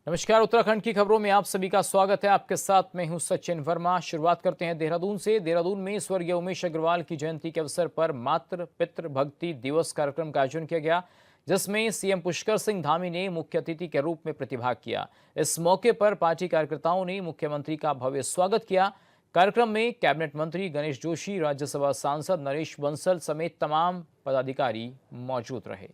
नमस्कार। उत्तराखंड की खबरों में आप सभी का स्वागत है। आपके साथ मैं हूं सचिन वर्मा। शुरुआत करते हैं देहरादून से। देहरादून में स्वर्गीय उमेश अग्रवाल की जयंती के अवसर पर मातृ पितृ भक्ति दिवस कार्यक्रम का आयोजन किया गया, जिसमें सीएम पुष्कर सिंह धामी ने मुख्य अतिथि के रूप में प्रतिभाग किया। इस मौके पर पार्टी कार्यकर्ताओं ने मुख्यमंत्री का भव्य स्वागत किया। कार्यक्रम में कैबिनेट मंत्री गणेश जोशी, राज्यसभा सांसद नरेश बंसल समेत तमाम पदाधिकारी मौजूद रहे।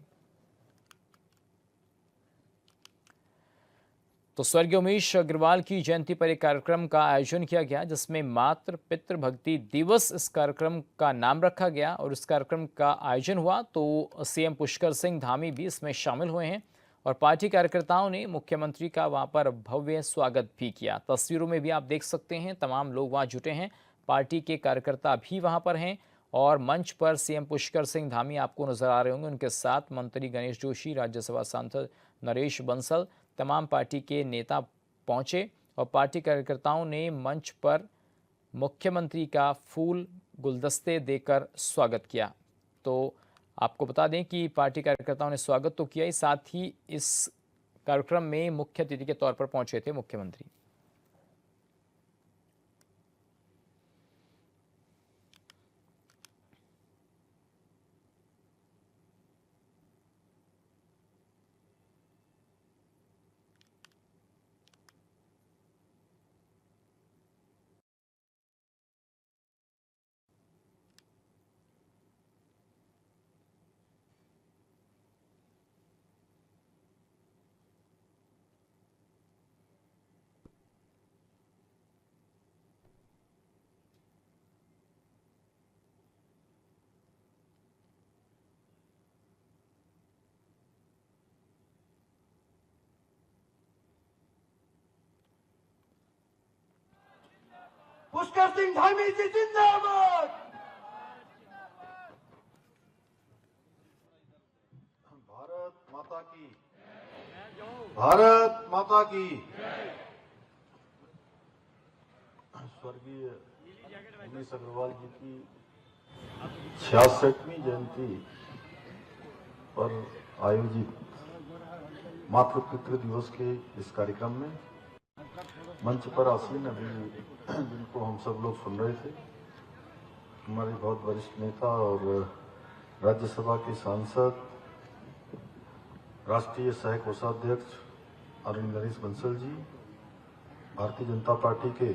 तो स्वर्गीय उमेश अग्रवाल की जयंती पर एक कार्यक्रम का आयोजन किया गया, जिसमें मातृ पितृ भक्ति दिवस इस कार्यक्रम का नाम रखा गया और इस कार्यक्रम का आयोजन हुआ तो सीएम पुष्कर सिंह धामी भी इसमें शामिल हुए हैं और पार्टी कार्यकर्ताओं ने मुख्यमंत्री का वहां पर भव्य स्वागत भी किया। तस्वीरों में भी आप देख सकते हैं, तमाम लोग वहां जुटे हैं, पार्टी के कार्यकर्ता भी वहां पर हैं और मंच पर सीएम पुष्कर सिंह धामी आपको नजर आ रहे होंगे। उनके साथ मंत्री गणेश जोशी, राज्यसभा सांसद नरेश बंसल, तमाम पार्टी के नेता पहुंचे और पार्टी कार्यकर्ताओं ने मंच पर मुख्यमंत्री का फूल गुलदस्ते देकर स्वागत किया। तो आपको बता दें कि पार्टी कार्यकर्ताओं ने स्वागत तो किया ही, साथ ही इस कार्यक्रम में मुख्य अतिथि के तौर पर पहुंचे थे मुख्यमंत्री। पुष्कर सिंह धामी जी जिंदाबाद। भारत माता की, भारत माता की। स्वर्गीय उमेश अग्रवाल जी की 66वीं जयंती पर आयोजित मातृ पितृ दिवस के इस कार्यक्रम में मंच पर आसीन अभी जिनको हम सब लोग सुन रहे थे, हमारे बहुत वरिष्ठ नेता और राज्यसभा के सांसद, राष्ट्रीय सह कोषाध्यक्ष आदरणीय नरेश बंसल जी, भारतीय जनता पार्टी के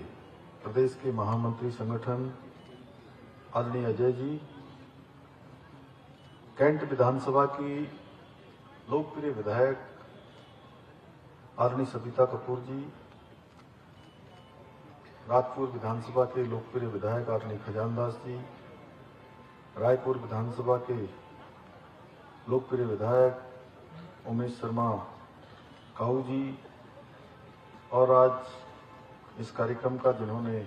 प्रदेश के महामंत्री संगठन आदरणीय अजय जी, कैंट विधानसभा की लोकप्रिय विधायक आदरणीय सविता कपूर जी, राजपुर विधानसभा के लोकप्रिय विधायक आदरणीय खजानदास जी, रायपुर विधानसभा के लोकप्रिय विधायक उमेश शर्मा काऊ जी, और आज इस कार्यक्रम का जिन्होंने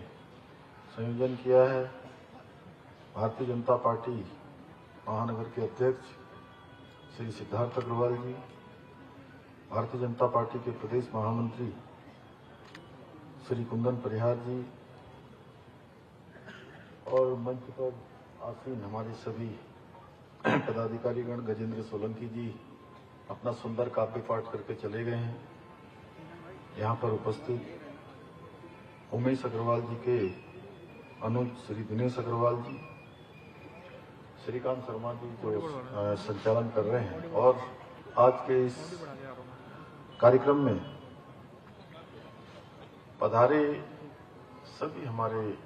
संयोजन किया है भारतीय जनता पार्टी महानगर के अध्यक्ष श्री सिद्धार्थ अग्रवाल जी, भारतीय जनता पार्टी के प्रदेश महामंत्री श्री कुंदन परिहार जी, और मंच पर आसीन हमारे सभी पदाधिकारीगण, गजेंद्र सोलंकी जी अपना सुंदर काव्य पाठ करके चले गए हैं। यहाँ पर उपस्थित उमेश अग्रवाल जी के अनुज श्री दिनेश अग्रवाल जी, श्रीकांत शर्मा जी जो संचालन कर रहे हैं, और आज के इस कार्यक्रम में पधारे सभी हमारे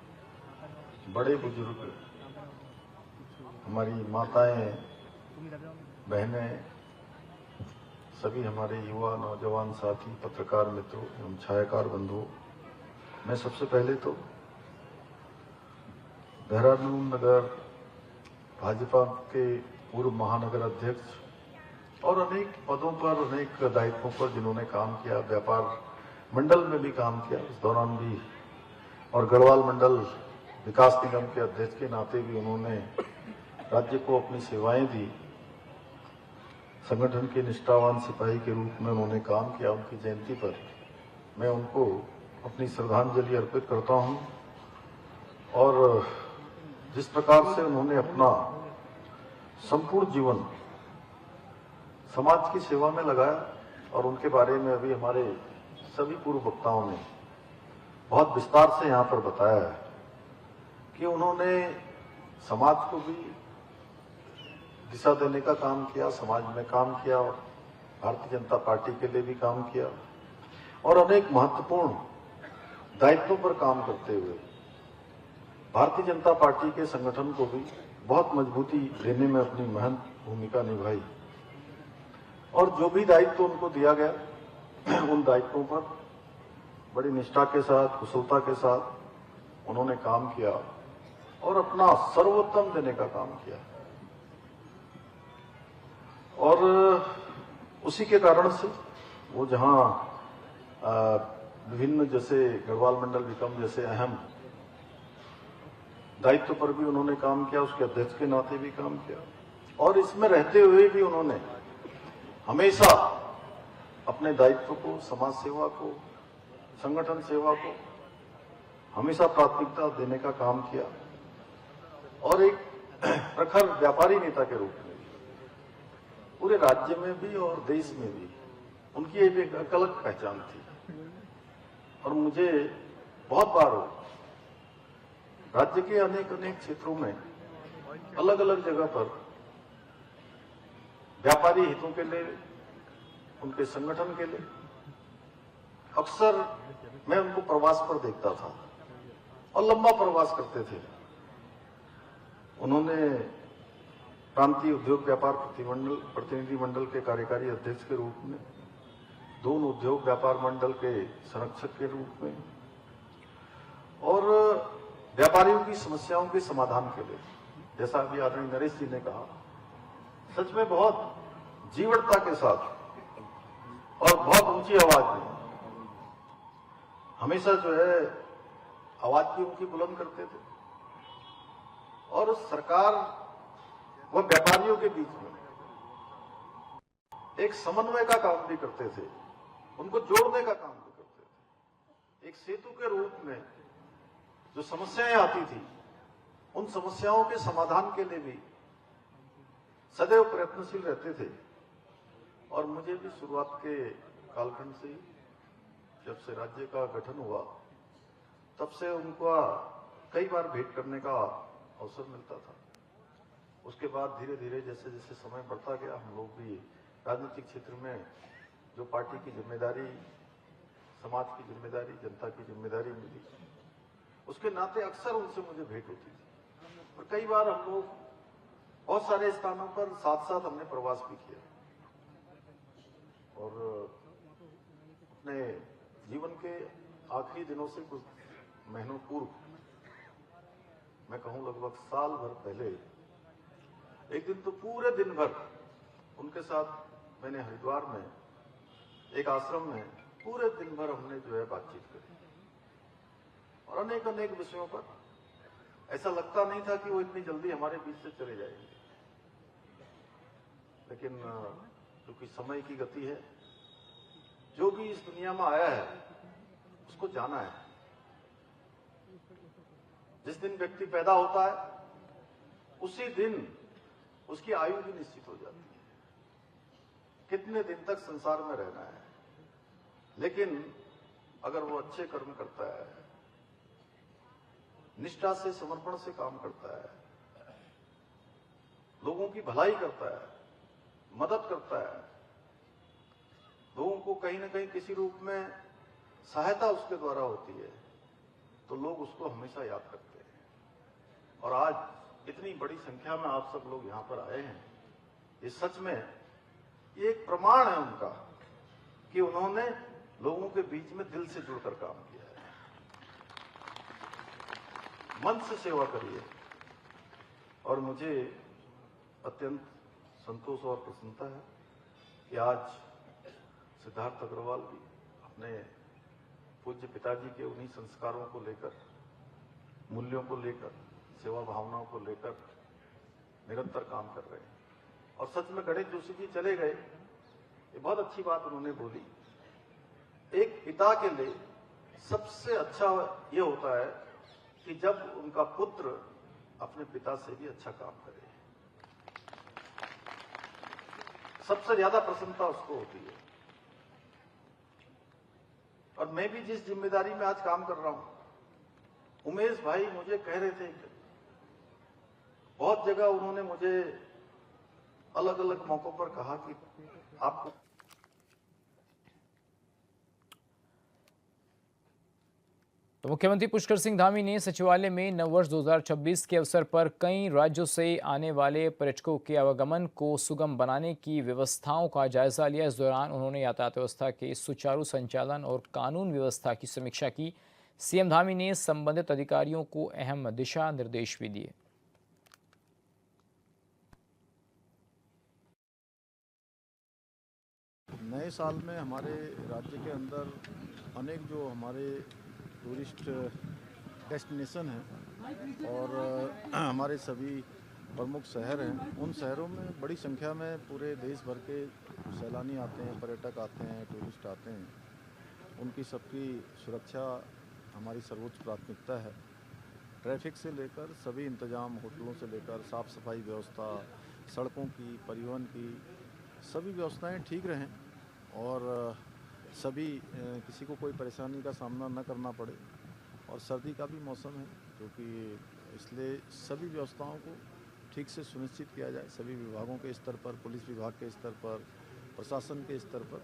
बड़े बुजुर्ग, हमारी माताएं, बहनें, सभी हमारे युवा नौजवान साथी, पत्रकार मित्रों एवं छायाकार बंधुओं, मैं सबसे पहले तो देहरादून नगर भाजपा के पूर्व महानगर अध्यक्ष और अनेक पदों पर, अनेक दायित्वों पर जिन्होंने काम किया, व्यापार मंडल में भी काम किया इस दौरान भी, और गढ़वाल मंडल विकास निगम के अध्यक्ष के नाते भी उन्होंने राज्य को अपनी सेवाएं दी। संगठन के निष्ठावान सिपाही के रूप में उन्होंने काम किया। उनकी जयंती पर मैं उनको अपनी श्रद्धांजलि अर्पित करता हूं, और जिस प्रकार से उन्होंने अपना संपूर्ण जीवन समाज की सेवा में लगाया, और उनके बारे में अभी हमारे सभी पूर्व वक्ताओं ने बहुत विस्तार से यहाँ पर बताया है कि उन्होंने समाज को भी दिशा देने का काम किया, समाज में काम किया और भारतीय जनता पार्टी के लिए भी काम किया और अनेक महत्वपूर्ण दायित्वों पर काम करते हुए भारतीय जनता पार्टी के संगठन को भी बहुत मजबूती देने में अपनी महत्वपूर्ण भूमिका निभाई और जो भी दायित्व उनको दिया गया उन दायित्वों पर बड़ी निष्ठा के साथ, कुशलता के साथ उन्होंने काम किया और अपना सर्वोत्तम देने का काम किया और उसी के कारण से वो जहां विभिन्न जैसे गढ़वाल मंडल विक्रम जैसे अहम दायित्व पर भी उन्होंने काम किया, उसके अध्यक्ष के नाते भी काम किया और इसमें रहते हुए भी उन्होंने हमेशा अपने दायित्व को, समाज सेवा को, संगठन सेवा को हमेशा प्राथमिकता देने का काम किया और एक प्रखर व्यापारी नेता के रूप में पूरे राज्य में भी और देश में भी उनकी एक अलग पहचान थी और मुझे बहुत बार राज्य के अनेक क्षेत्रों में अलग अलग जगह पर व्यापारी हितों के लिए, उनके संगठन के लिए अक्सर मैं उनको प्रवास पर देखता था और लंबा प्रवास करते थे। उन्होंने प्रांतीय उद्योग व्यापार प्रतिनिधि मंडल के कार्यकारी अध्यक्ष के रूप में, दोनों उद्योग व्यापार मंडल के संरक्षक के रूप में और व्यापारियों की समस्याओं के समाधान के लिए, जैसा अभी आदरणीय नरेश जी ने कहा, सच में बहुत जीवटता के साथ और बहुत ऊंची आवाज में हमेशा जो है आवाज भी उनकी बुलंद करते थे और सरकार व व्यापारियों के बीच में एक समन्वय का काम भी करते थे, उनको जोड़ने का काम भी करते थे। एक सेतु के रूप में जो समस्याएं आती थी उन समस्याओं के समाधान के लिए भी सदैव प्रयत्नशील रहते थे और मुझे भी शुरुआत के कालखंड से जब से राज्य का गठन हुआ तब से उनका कई बार भेंट करने का अवसर मिलता था। उसके बाद धीरे धीरे जैसे जैसे समय बढ़ता गया हम लोग भी राजनीतिक क्षेत्र में जो पार्टी की जिम्मेदारी, समाज की जिम्मेदारी, जनता की जिम्मेदारी मिली, उसके नाते अक्सर उनसे मुझे भेंट होती थी और कई बार हम लोग बहुत सारे स्थानों पर साथ साथ हमने प्रवास भी किया और अपने जीवन के आखिरी दिनों से कुछ महीनों पूर्व, मैं कहूं लगभग साल भर पहले, एक दिन तो पूरे दिन भर उनके साथ मैंने हरिद्वार में एक आश्रम में पूरे दिन भर हमने जो है बातचीत करी और अनेक अनेक विषयों पर। ऐसा लगता नहीं था कि वो इतनी जल्दी हमारे बीच से चले जाएंगे, लेकिन क्योंकि समय की गति है, जो भी इस दुनिया में आया है उसको जाना है। जिस दिन व्यक्ति पैदा होता है उसी दिन उसकी आयु भी निश्चित हो जाती है, कितने दिन तक संसार में रहना है। लेकिन अगर वो अच्छे कर्म करता है, निष्ठा से, समर्पण से काम करता है, लोगों की भलाई करता है, मदद करता है, लोगों को कहीं ना कहीं किसी रूप में सहायता उसके द्वारा होती है, तो लोग उसको हमेशा याद करते हैं। और आज इतनी बड़ी संख्या में आप सब लोग यहां पर आए हैं, ये सच में ये एक प्रमाण है उनका कि उन्होंने लोगों के बीच में दिल से जुड़कर काम किया है। मन से सेवा करिए और मुझे अत्यंत संतोष और प्रसन्नता है कि आज सिद्धार्थ अग्रवाल भी अपने पूज्य पिताजी के उन्हीं संस्कारों को लेकर, मूल्यों को लेकर, सेवा भावनाओं को लेकर निरंतर काम कर रहे हैं। और सच में गणेश जोशी जी चले गए, ये बहुत अच्छी बात उन्होंने बोली। एक पिता के लिए सबसे अच्छा ये होता है कि जब उनका पुत्र अपने पिता से भी अच्छा काम करे, सबसे ज्यादा प्रसन्नता उसको होती है। और मैं भी जिस जिम्मेदारी में आज काम कर रहा हूं, उमेश भाई मुझे कह रहे थे कि बहुत जगह उन्होंने मुझे अलग अलग मौकों पर कहा कि आपको तो मुख्यमंत्री पुष्कर सिंह धामी ने सचिवालय में नववर्ष 2026 के अवसर पर कई राज्यों से आने वाले पर्यटकों के आवागमन को सुगम बनाने की व्यवस्थाओं का जायजा लिया। इस दौरान उन्होंने यातायात व्यवस्था के सुचारू संचालन और कानून व्यवस्था की समीक्षा की। सीएम धामी ने संबंधित अधिकारियों को अहम दिशा निर्देश भी दिए। नए साल में हमारे राज्य के अंदर अनेक जो हमारे टूरिस्ट डेस्टिनेशन हैं और हमारे सभी प्रमुख शहर हैं, उन शहरों में बड़ी संख्या में पूरे देश भर के सैलानी आते हैं, पर्यटक आते हैं, टूरिस्ट आते हैं। उनकी सबकी सुरक्षा हमारी सर्वोच्च प्राथमिकता है। ट्रैफिक से लेकर सभी इंतजाम, होटलों से लेकर साफ़ सफाई व्यवस्था, सड़कों की, परिवहन की सभी व्यवस्थाएं ठीक रहें और सभी किसी को कोई परेशानी का सामना न करना पड़े। और सर्दी का भी मौसम है, क्योंकि इसलिए सभी व्यवस्थाओं को ठीक से सुनिश्चित किया जाए, सभी विभागों के स्तर पर, पुलिस विभाग के स्तर पर, प्रशासन के स्तर पर।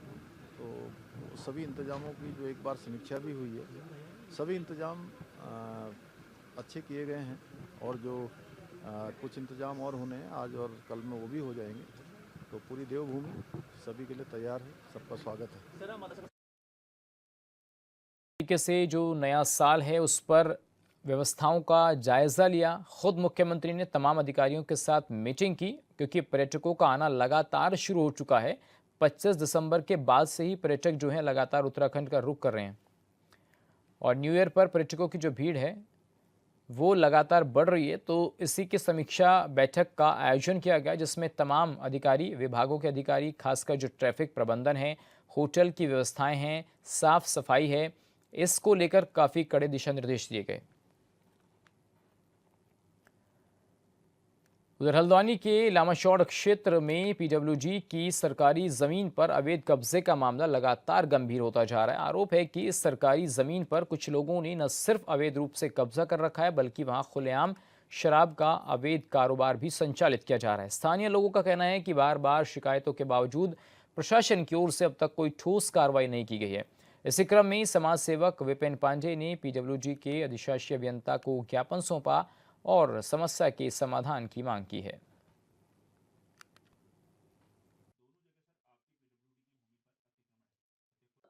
तो सभी इंतजामों की जो एक बार समीक्षा भी हुई है, सभी इंतजाम अच्छे किए गए हैं और जो कुछ इंतजाम और होने हैं आज और कल में वो भी हो जाएंगे। तो पूरी देवभूमि सभी के लिए तैयार है, सबका स्वागत है। तरीके से जो नया साल है उस पर व्यवस्थाओं का जायजा लिया। खुद मुख्यमंत्री ने तमाम अधिकारियों के साथ मीटिंग की, क्योंकि पर्यटकों का आना लगातार शुरू हो चुका है। 25 दिसंबर के बाद से ही पर्यटक जो हैं लगातार उत्तराखंड का रुख कर रहे हैं और न्यू ईयर पर पर्यटकों की जो भीड़ है वो लगातार बढ़ रही है। तो इसी की समीक्षा बैठक का आयोजन किया गया, जिसमें तमाम अधिकारी, विभागों के अधिकारी, खासकर जो ट्रैफिक प्रबंधन है, होटल की व्यवस्थाएं हैं, साफ सफाई है, इसको लेकर काफ़ी कड़े दिशा निर्देश दिए गए। उधर हल्द्वानी के लामाचौड़ क्षेत्र में पीडब्ल्यूडी की सरकारी जमीन पर अवैध कब्जे का मामला लगातार गंभीर होता जा रहा है। आरोप है कि इस सरकारी जमीन पर कुछ लोगों ने न सिर्फ अवैध रूप से कब्जा कर रखा है, बल्कि वहां खुलेआम शराब का अवैध कारोबार भी संचालित किया जा रहा है। स्थानीय लोगों का कहना है कि बार बार शिकायतों के बावजूद प्रशासन की ओर से अब तक कोई ठोस कार्रवाई नहीं की गई है। इसी क्रम में समाज सेवक विपिन पांडे ने पीडब्ल्यूडी के अधिशासी अभियंता को ज्ञापन सौंपा और समस्या के समाधान की मांग की है।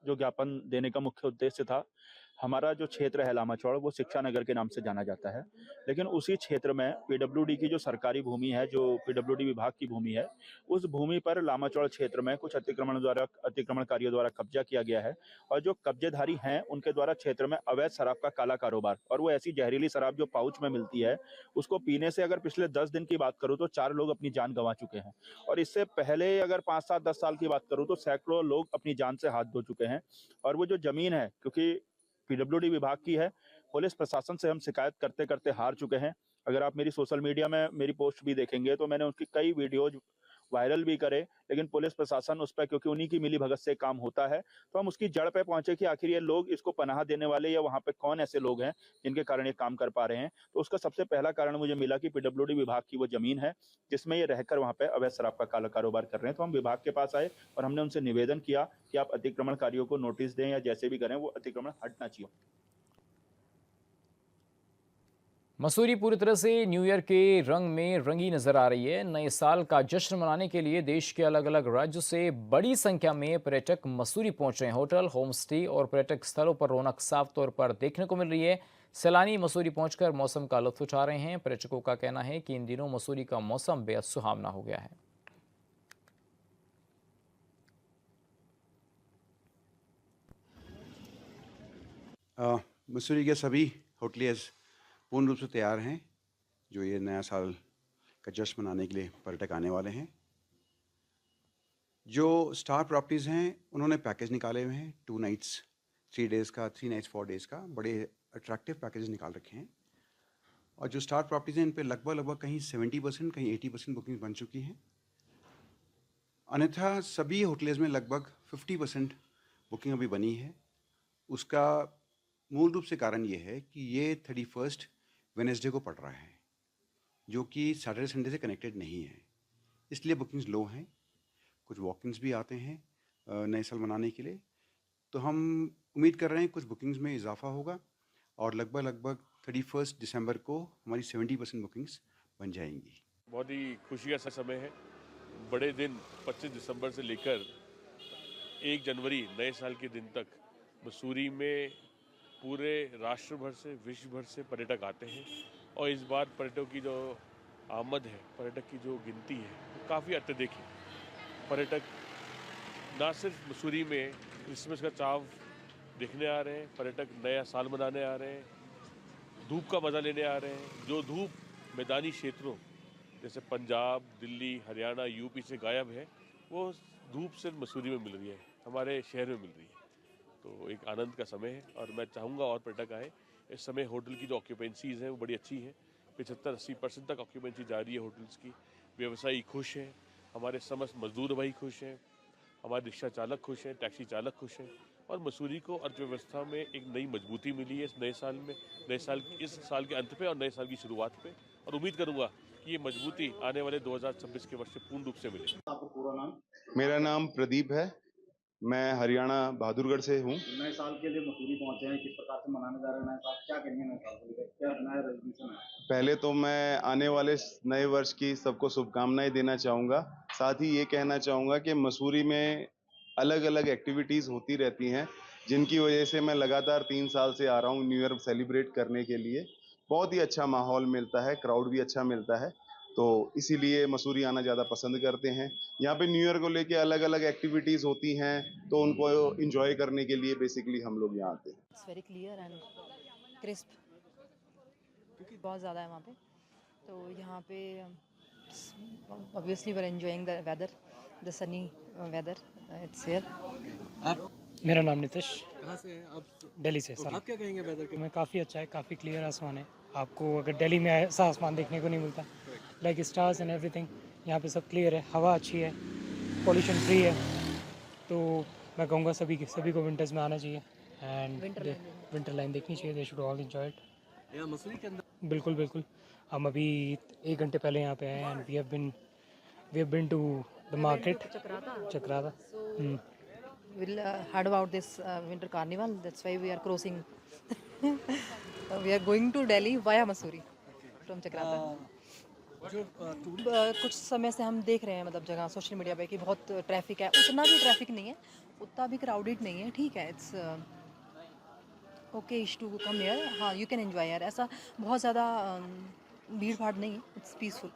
जो ज्ञापन देने का मुख्य उद्देश्य था, हमारा जो क्षेत्र है लामाचौड़, वो शिक्षा नगर के नाम से जाना जाता है, लेकिन उसी क्षेत्र में पीडब्ल्यूडी की जो सरकारी भूमि है, जो पीडब्ल्यूडी विभाग की भूमि है, उस भूमि पर लामाचौड़ क्षेत्र में कुछ अतिक्रमणकारियों द्वारा कब्जा किया गया है। और जो कब्जेधारी हैं, उनके द्वारा क्षेत्र में अवैध शराब का काला कारोबार, और वो ऐसी जहरीली शराब जो पाउच में मिलती है, उसको पीने से अगर पिछले 10 दिन की बात करूं तो 4 लोग अपनी जान गंवा चुके हैं। और इससे पहले अगर 5, 7, 10 साल की बात करूं तो सैकड़ों लोग अपनी जान से हाथ धो चुके हैं। और वो जो जमीन है, क्योंकि पीडब्ल्यूडी विभाग की है, पुलिस प्रशासन से हम शिकायत करते करते हार चुके हैं। अगर आप मेरी सोशल मीडिया में मेरी पोस्ट भी देखेंगे तो मैंने उसकी कई वीडियोज वायरल भी करे, लेकिन पुलिस प्रशासन उस पर, क्योंकि उन्हीं की मिलीभगत से काम होता है, तो हम उसकी जड़ पे पहुंचे कि आखिर ये लोग इसको पनाह देने वाले या वहां पे कौन ऐसे लोग हैं जिनके कारण ये काम कर पा रहे हैं। तो उसका सबसे पहला कारण मुझे मिला कि पीडब्ल्यूडी विभाग की वो जमीन है जिसमें ये रहकर वहां पे अवैध शराब का काला कारोबार कर रहे हैं। तो हम विभाग के पास आए और हमने उनसे निवेदन किया कि आप अतिक्रमणकारियों को नोटिस दें या जैसे भी करें, वो अतिक्रमण हटना चाहिए। मसूरी पूरी तरह से न्यू ईयर के रंग में रंगी नजर आ रही है। नए साल का जश्न मनाने के लिए देश के अलग अलग राज्यों से बड़ी संख्या में पर्यटक मसूरी पहुंच रहे हैं। होटल, होम स्टे और पर्यटक स्थलों पर रौनक साफ तौर पर देखने को मिल रही है। सैलानी मसूरी पहुंचकर मौसम का लुत्फ उठा रहे हैं। पर्यटकों का कहना है कि इन दिनों मसूरी का मौसम बेहद सुहावना हो गया है। मसूरी के सभी होटलियर्स पूर्ण रूप से तैयार हैं जो ये नया साल का जश्न मनाने के लिए पर्यटक आने वाले हैं। जो स्टार प्रॉपर्टीज़ हैं उन्होंने पैकेज निकाले हुए हैं, 2 नाइट्स 3 डेज़ का, 3 नाइट्स 4 डेज़ का, बड़े अट्रैक्टिव पैकेज निकाल रखे हैं। और जो स्टार प्रॉपर्टीज़ हैं इन पे लगभग कहीं 70%, कहीं 80% बुकिंग बन चुकी हैं। अन्यथा सभी होटल्स में लगभग 50% बुकिंग अभी बनी है उसका मूल रूप से कारण ये है कि ये 31 वेडनेसडे को पड़ रहा है, जो कि सैटरडे संडे से कनेक्टेड नहीं है, इसलिए बुकिंग्स लो हैं। कुछ वॉक-इन्स भी आते हैं नए साल मनाने के लिए, तो हम उम्मीद कर रहे हैं कुछ बुकिंग्स में इजाफा होगा और लगभग 31 दिसंबर को हमारी 70% बुकिंग्स बन जाएंगी। बहुत ही खुशी का समय है। बड़े दिन 25 दिसंबर से लेकर 1 जनवरी नए साल के दिन तक मसूरी में पूरे राष्ट्र भर से, विश्व भर से पर्यटक आते हैं और इस बार पर्यटकों की जो आमद है, पर्यटक की जो गिनती है, वो काफ़ी अत्यधिक है। पर्यटक ना सिर्फ मसूरी में क्रिसमस का चाव देखने आ रहे हैं, पर्यटक नया साल मनाने आ रहे हैं, धूप का मज़ा लेने आ रहे हैं। जो धूप मैदानी क्षेत्रों जैसे पंजाब, दिल्ली, हरियाणा, यूपी से गायब है, वो धूप सिर्फ मसूरी में मिल रही है, हमारे शहर में मिल रही है। तो एक आनंद का समय है और मैं चाहूँगा और पर्यटक आए। इस समय होटल की जो ऑक्यूपेंसीज़ हैं वो बड़ी अच्छी है, 75-80% तक ऑक्यूपेंसी जा रही है होटल्स की। व्यवसायी खुश हैं, हमारे समस्त मजदूर भाई खुश हैं, हमारे रिक्शा चालक खुश हैं, टैक्सी चालक खुश हैं और मसूरी को अर्थव्यवस्था में एक नई मजबूती मिली है इस नए साल में, इस साल के अंत पे और नए साल की शुरुआत पे, और उम्मीद करूँगा कि ये मजबूती आने वाले 2026 के वर्ष से पूर्ण रूप से मिले। आपका पूरा नाम? मेरा नाम प्रदीप है। मैं हरियाणा बहादुरगढ़ से हूँ। नए साल के लिए मसूरी पहुंचे हैं, किस प्रकार से मनाने जा रहे हैं नए साल? क्या करेंगे नए साल को लेकर? क्या नया रेजोल्यूशन है? पहले तो मैं आने वाले नए वर्ष की सबको शुभकामनाएं देना चाहूँगा। साथ ही ये कहना चाहूँगा कि मसूरी में अलग-अलग एक्टिविटीज़ होती रहती हैं, जिनकी वजह से मैं लगातार 3 साल से आ रहा हूँ न्यू ईयर सेलिब्रेट करने के लिए। बहुत ही अच्छा माहौल मिलता है, क्राउड भी अच्छा मिलता है, तो इसीलिए मसूरी आना ज़्यादा पसंद करते हैं। यहाँ पे न्यू ईयर को लेके अलग-अलग एक्टिविटीज़ होती हैं, तो उनको एन्जॉय करने के लिए बेसिकली हम लोग यहाँ आते हैं। It's very clear and crisp, क्योंकि बहुत ज़्यादा है वहाँ पे, तो यहाँ पे obviously we are enjoying the weather, the sunny weather it's here. मेरा नाम नितिश, कहाँ से हैं आप? दिल्ली से सर। आप क्या कहेंगे वेदर के? मैं काफ़ी अच्छा है, काफ़ी क्लियर आसमान है। आपको अगर दिल्ली में ऐसा आसमान देखने को नहीं मिलता, लाइक स्टार्स एंड एवरीथिंग, यहाँ पे सब क्लियर है, हवा अच्छी है, पोल्यूशन फ्री है, तो मैं कहूँगा सभी को विंटर्स में आना चाहिए एंड विंटर लाइन देखनी चाहिए। They should all enjoy it. यहाँ मसूरी के अंदर बिल्कुल बिल्कुल, हम अभी 1 घंटे पहले यहाँ पे आए हैं and we have been to the market Chakrata. We'll heard about this winter carnival. That's why we are crossing. We are going to Delhi via Mussoorie from Chakrata. जो कुछ समय से हम देख रहे हैं, मतलब जगह सोशल मीडिया पे, कि बहुत ट्रैफिक है। उतना भी ट्रैफिक नहीं है, उतना भी क्राउडेड नहीं है, ठीक है। It's okay to come here. हाँ, यू कैन एंजॉय यार, ऐसा बहुत ज़्यादा भीड़ भाड़ नहीं है, इट्स पीसफुल।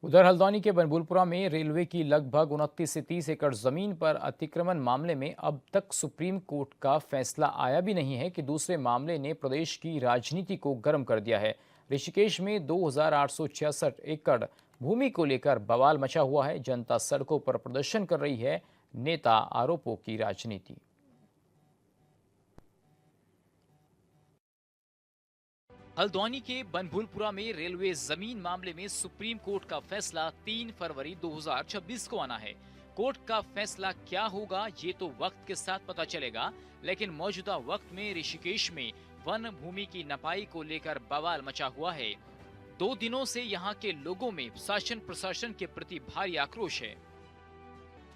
उधर हल्द्वानी के बनभूलपुरा में रेलवे की लगभग 29 से 30 एकड़ जमीन पर अतिक्रमण मामले में अब तक सुप्रीम कोर्ट का फैसला आया भी नहीं है कि दूसरे मामले ने प्रदेश की राजनीति को गर्म कर दिया है। ऋषिकेश में 2866 एकड़ भूमि को लेकर बवाल मचा हुआ है। जनता सड़कों पर प्रदर्शन कर रही है, नेता आरोपों की राजनीति। हल्द्वानी के बनभूलपुरा में रेलवे जमीन मामले में सुप्रीम कोर्ट का फैसला 3 फरवरी 2026 को आना है। कोर्ट का फैसला क्या होगा ये तो वक्त के साथ पता चलेगा, लेकिन मौजूदा वक्त में ऋषिकेश में वन भूमि की नपाई को लेकर बवाल मचा हुआ है। 2 दिनों से यहाँ के लोगों में शासन प्रशासन के प्रति भारी आक्रोश है।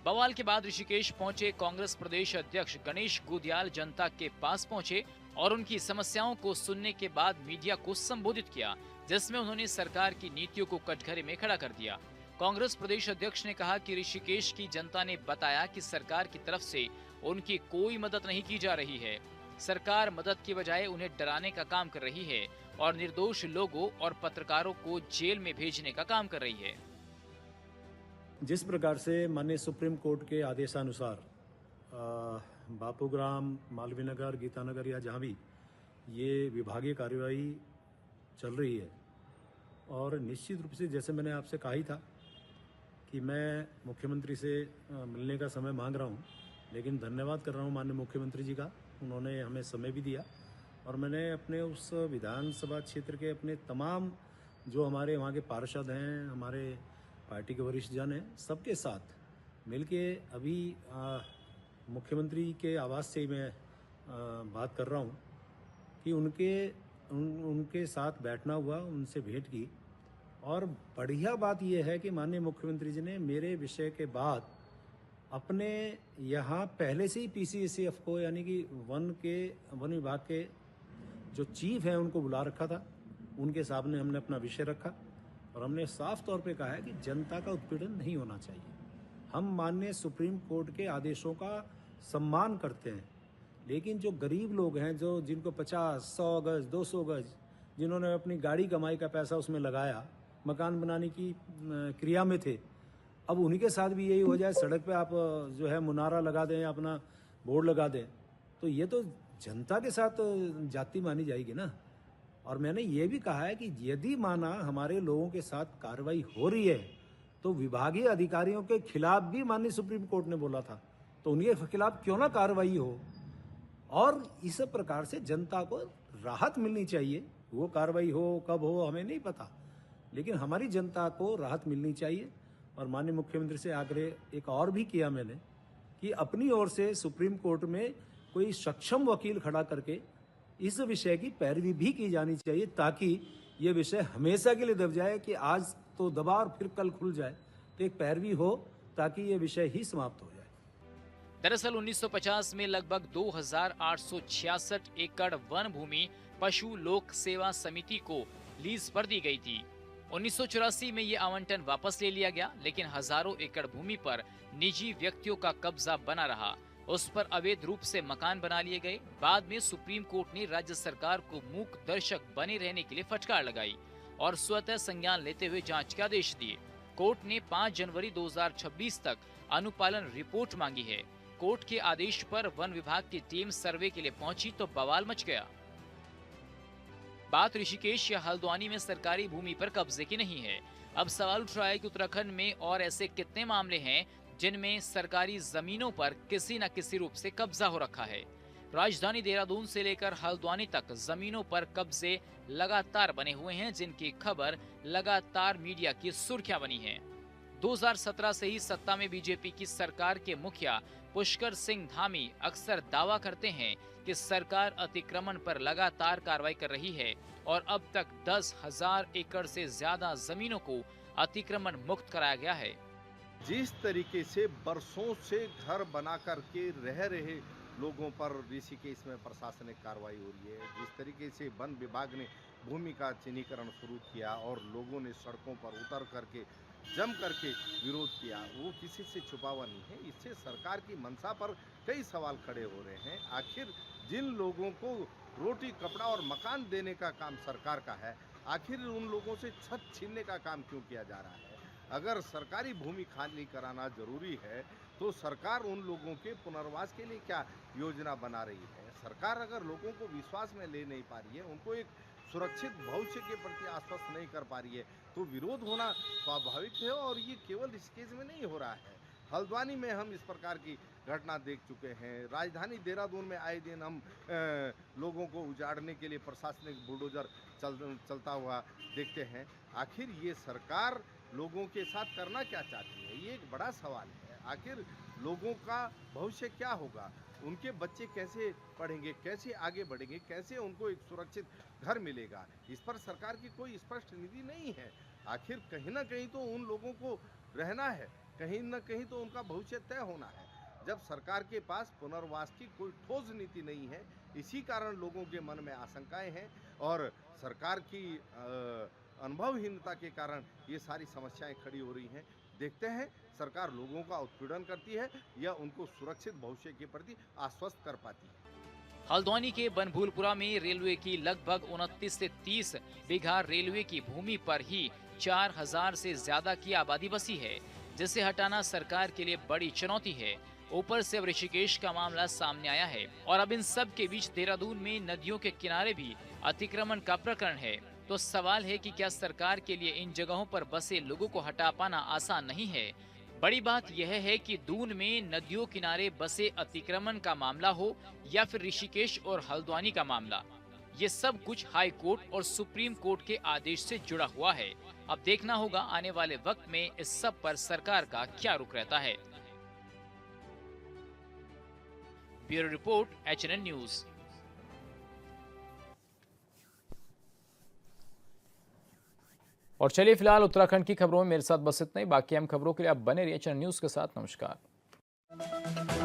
बवाल के बाद ऋषिकेश पहुंचे कांग्रेस प्रदेश अध्यक्ष गणेश गोदियाल जनता के पास पहुंचे और उनकी समस्याओं को सुनने के बाद मीडिया को संबोधित किया, जिसमें उन्होंने सरकार की नीतियों को कटघरे में खड़ा कर दिया। कांग्रेस प्रदेश अध्यक्ष ने कहा कि ऋषिकेश की जनता ने बताया कि सरकार की तरफ से उनकी कोई मदद नहीं की जा रही है। सरकार मदद की बजाय उन्हें डराने का काम कर रही है और निर्दोष लोगों और पत्रकारों को जेल में भेजने का काम कर रही है। जिस प्रकार से माननीय सुप्रीम कोर्ट के आदेशानुसार बापूग्राम, मालवीय नगर, गीतानगर या जहाँ भी ये विभागीय कार्यवाही चल रही है, और निश्चित रूप से जैसे मैंने आपसे कहा ही था कि मैं मुख्यमंत्री से मिलने का समय मांग रहा हूँ, लेकिन धन्यवाद कर रहा हूँ माननीय मुख्यमंत्री जी का, उन्होंने हमें समय भी दिया और मैंने अपने उस विधानसभा क्षेत्र के अपने तमाम जो हमारे वहाँ के पार्षद हैं, हमारे पार्टी के वरिष्ठ जन हैं, सबके साथ मिलके अभी मुख्यमंत्री के आवास से ही मैं बात कर रहा हूँ कि उनके साथ बैठना हुआ, उनसे भेंट की। और बढ़िया बात यह है कि माननीय मुख्यमंत्री जी ने मेरे विषय के बाद अपने यहाँ पहले से ही PCSF को, यानी कि वन विभाग के जो चीफ हैं उनको बुला रखा था। उनके सामने हमने अपना विषय रखा और हमने साफ तौर पे कहा है कि जनता का उत्पीड़न नहीं होना चाहिए। हम माननीय सुप्रीम कोर्ट के आदेशों का सम्मान करते हैं, लेकिन जो गरीब लोग हैं, जो जिनको 50, 100 गज, 200 गज, जिन्होंने अपनी गाड़ी कमाई का पैसा उसमें लगाया, मकान बनाने की क्रिया में थे, अब उन्हीं के साथ भी यही हो जाए, सड़क पे आप जो है मुनारा लगा दें, अपना बोर्ड लगा दें, तो ये तो जनता के साथ जाति मानी जाएगी ना। और मैंने ये भी कहा है कि यदि माना हमारे लोगों के साथ कार्रवाई हो रही है तो विभागीय अधिकारियों के खिलाफ भी माननीय सुप्रीम कोर्ट ने बोला था, तो उनके खिलाफ क्यों ना कार्रवाई हो। और इस प्रकार से जनता को राहत मिलनी चाहिए। वो कार्रवाई हो कब हो हमें नहीं पता, लेकिन हमारी जनता को राहत मिलनी चाहिए। और माननीय मुख्यमंत्री से आग्रह एक और भी किया मैंने कि अपनी ओर से सुप्रीम कोर्ट में कोई सक्षम वकील खड़ा करके इस विषय की पैरवी भी की जानी चाहिए, ताकि ये विषय हमेशा के लिए दब जाए कि आज तो दबा और फिर कल खुल जाए, तो एक पैरवी हो ताकि ये विषय ही समाप्त हो जाए। दरअसल 1950 में लगभग 2866 एकड़ वन भूमि पशु लोक सेवा समिति को लीज पर दी गई थी। 1984 में ये आवंटन वापस ले लिया गया, लेकिन हजारों एकड़ भूमि पर निजी व्यक्तियों का कब्जा बना रहा। उस पर अवैध रूप से मकान बना लिए गए। बाद में सुप्रीम कोर्ट ने राज्य सरकार को मूक दर्शक बने रहने के लिए फटकार लगाई और स्वतः संज्ञान लेते हुए जांच के आदेश दिए। कोर्ट ने 5 जनवरी 2026 तक अनुपालन रिपोर्ट मांगी है। कोर्ट के आदेश पर वन विभाग की टीम सर्वे के लिए पहुंची तो बवाल मच गया। बात ऋषिकेश या हल्द्वानी में सरकारी भूमि पर कब्जे की नहीं है। अब सवाल उठ रहा है कि उत्तराखंड में और ऐसे कितने मामले हैं जिनमें सरकारी जमीनों पर किसी न किसी रूप से कब्जा हो रखा है। राजधानी देहरादून से लेकर हल्द्वानी तक जमीनों पर कब्जे लगातार बने हुए हैं, जिनकी खबर लगातार मीडिया की सुर्खियां बनी है। 2017 से ही सत्ता में बीजेपी की सरकार के मुखिया पुष्कर सिंह धामी अक्सर दावा करते हैं कि सरकार अतिक्रमण पर लगातार कार्रवाई कर रही है और अब तक 10,000 एकड़ से ज्यादा जमीनों को अतिक्रमण मुक्त कराया गया है। जिस तरीके से बरसों से घर बना करके रह रहे लोगों पर ऋषिकेश में प्रशासनिक कार्रवाई हो रही है, जिस तरीके से वन विभाग ने भूमि का चिन्हीकरण शुरू किया और लोगों ने सड़कों पर उतर करके जम करके विरोध किया, वो किसी से छुपा हुआ नहीं है। इससे सरकार की मंशा पर कई सवाल खड़े हो रहे हैं। आखिर जिन लोगों को रोटी कपड़ा और मकान देने का काम सरकार का है, आखिर उन लोगों से छत छीनने का काम क्यों किया जा रहा है? अगर सरकारी भूमि खाली कराना जरूरी है तो सरकार उन लोगों के पुनर्वास के लिए क्या योजना बना रही है? सरकार अगर लोगों को विश्वास में ले नहीं पा रही है, उनको एक सुरक्षित भविष्य के प्रति आश्वस्त नहीं कर पा रही है, तो विरोध होना स्वाभाविक है। और ये केवल ऋषिकेश में नहीं हो रहा है, हल्द्वानी में हम इस प्रकार की घटना देख चुके हैं। राजधानी देहरादून में आए दिन हम लोगों को उजाड़ने के लिए प्रशासनिक बुलडोजर चलता हुआ देखते हैं। आखिर ये सरकार लोगों के साथ करना क्या चाहती है, ये एक बड़ा सवाल है। आखिर लोगों का भविष्य क्या होगा, उनके बच्चे कैसे पढ़ेंगे, कैसे आगे बढ़ेंगे, कैसे उनको एक सुरक्षित घर मिलेगा, इस पर सरकार की कोई स्पष्ट नीति नहीं है। आखिर कहीं ना कहीं तो उन लोगों को रहना है, कहीं ना कहीं तो उनका भविष्य तय होना है। जब सरकार के पास पुनर्वास की कोई ठोस नीति नहीं है, इसी कारण लोगों के मन में आशंकाएं हैं और सरकार की अनुभवहीनता के कारण ये सारी समस्याएं खड़ी हो रही हैं। देखते हैं सरकार लोगों का उत्पीड़न करती है या उनको सुरक्षित भविष्य के प्रति आश्वस्त कर पाती है। हल्द्वानी के बनभूलपुरा में रेलवे की लगभग 29 से 30 बीघा रेलवे की भूमि पर ही 4,000 से ज्यादा की आबादी बसी है, जिसे हटाना सरकार के लिए बड़ी चुनौती है। ऊपर से अब ऋषिकेश का मामला सामने आया है और अब इन सब के बीच देहरादून में नदियों के किनारे भी अतिक्रमण का प्रकरण है। तो सवाल है कि क्या सरकार के लिए इन जगहों पर बसे लोगों को हटा पाना आसान नहीं है। बड़ी बात यह है कि दून में नदियों किनारे बसे अतिक्रमण का मामला हो या फिर ऋषिकेश और हल्द्वानी का मामला, ये सब कुछ हाई कोर्ट और सुप्रीम कोर्ट के आदेश से जुड़ा हुआ है। अब देखना होगा आने वाले वक्त में इस सब पर सरकार का क्या रुख रहता है। Bureau report HNN news. और चलिए फिलहाल उत्तराखंड की खबरों में मेरे साथ बस इतना ही। बाकी हम खबरों के लिए आप बने रहिए HNN न्यूज के साथ। नमस्कार।